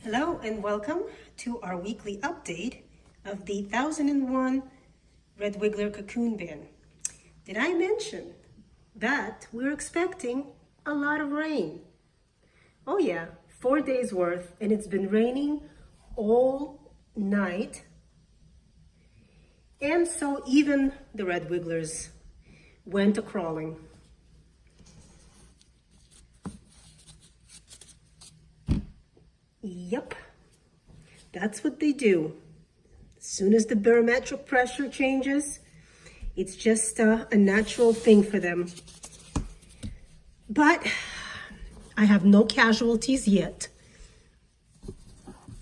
Hello and welcome to our weekly update of the 1001 Red Wiggler cocoon bin. Did I mention that we're expecting a lot of rain? Oh yeah, 4 days worth, and it's been raining all night. And so even the Red Wigglers went a-crawling. Yep, that's what they do. As soon as the barometric pressure changes, it's just a natural thing for them. But I have no casualties yet.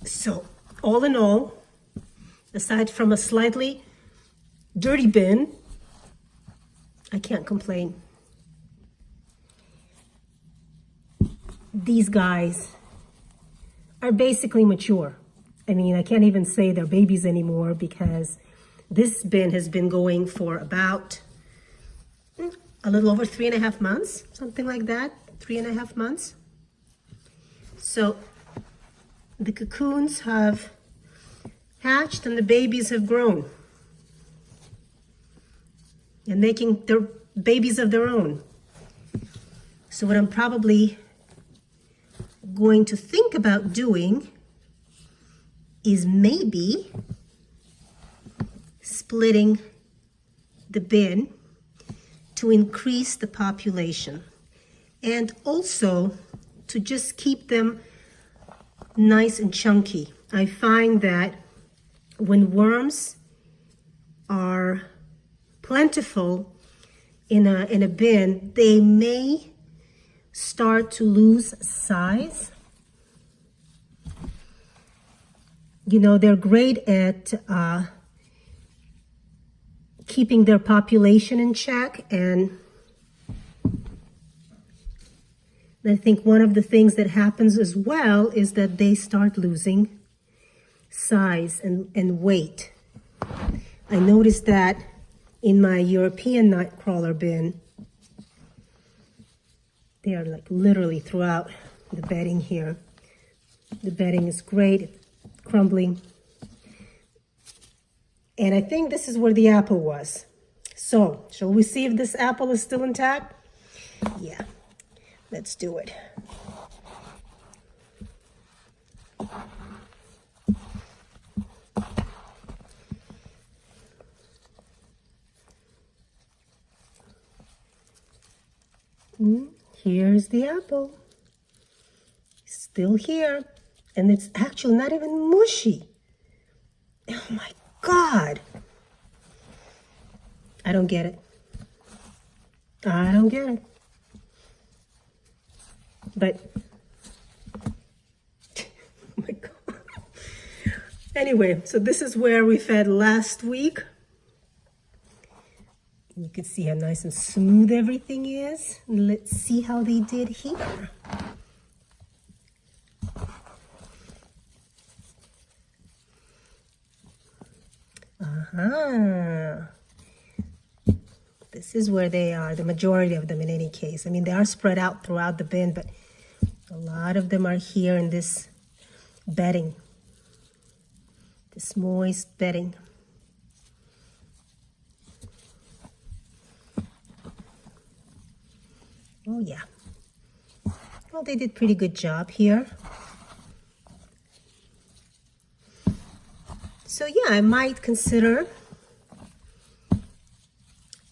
So all in all, aside from a slightly dirty bin, I can't complain. These guys are basically mature. I mean, I can't even say they're babies anymore because this bin has been going for about a little over 3.5 months, something like that, 3.5 months. So the cocoons have hatched and the babies have grown and making their babies of their own. So what I'm probably going to think about doing is maybe splitting the bin to increase the population and also to just keep them nice and chunky. I find that when worms are plentiful in a bin, they may start to lose size. You know, they're great at keeping their population in check, and I think one of the things that happens as well is that they start losing size and weight. I noticed that in my European nightcrawler bin. They are like literally throughout the bedding here. The bedding is great, it's crumbling. And I think this is where the apple was. So, shall we see if this apple is still intact? Yeah, let's do it. Here's the apple. Still here. And it's actually not even mushy. Oh my God. I don't get it. I don't get it. But, oh my God. Anyway, so this is where we fed last week. You can see how nice and smooth everything is. And let's see how they did here. This is where they are, the majority of them in any case. I mean, they are spread out throughout the bin, but a lot of them are here in this bedding, this moist bedding. Oh yeah. Well, they did pretty good job here. So yeah, I might consider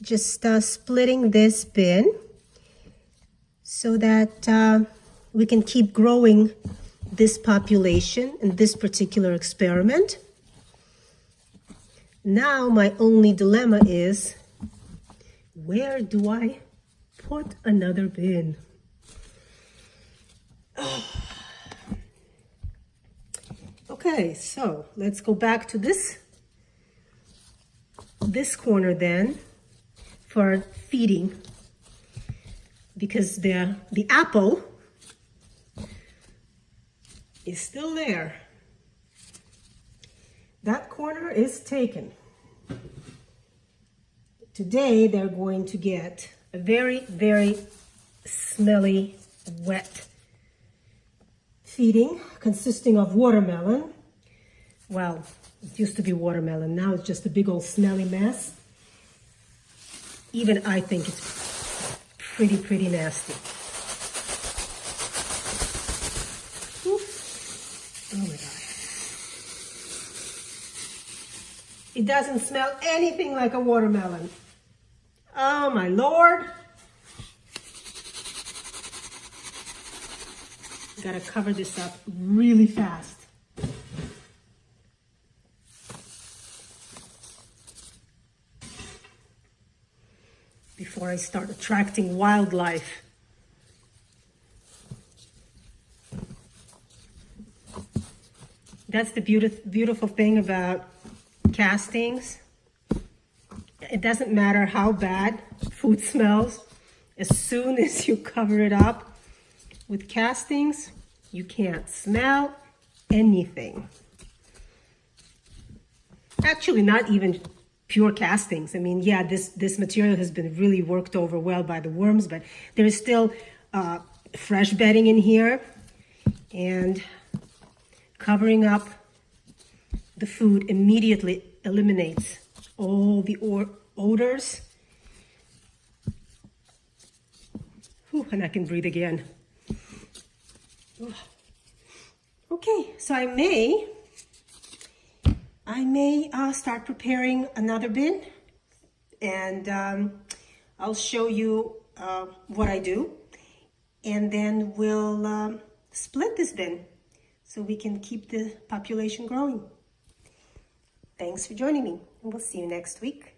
just splitting this bin so that we can keep growing this population in this particular experiment. Now my only dilemma is, where do I put another bin? Oh. Okay, so let's go back to this corner then for feeding, because the apple is still there. That corner is taken. Today they're going to get a very, very smelly, wet feeding consisting of watermelon. Well, it used to be watermelon. Now it's just a big old smelly mess. Even I think it's pretty nasty. Oof. Oh my God. It doesn't smell anything like a watermelon. Oh my Lord. Gotta cover this up really fast. Before I start attracting wildlife. That's the beautiful thing about castings. It doesn't matter how bad food smells. As soon as you cover it up with castings, you can't smell anything. Actually, not even pure castings. I mean, yeah, this material has been really worked over well by the worms, but there is still fresh bedding in here, and covering up the food immediately eliminates all the odors. Whew, and I can breathe again. Okay, so I may start preparing another bin, and I'll show you what I do, and then we'll split this bin so we can keep the population growing. Thanks for joining me, and we'll see you next week.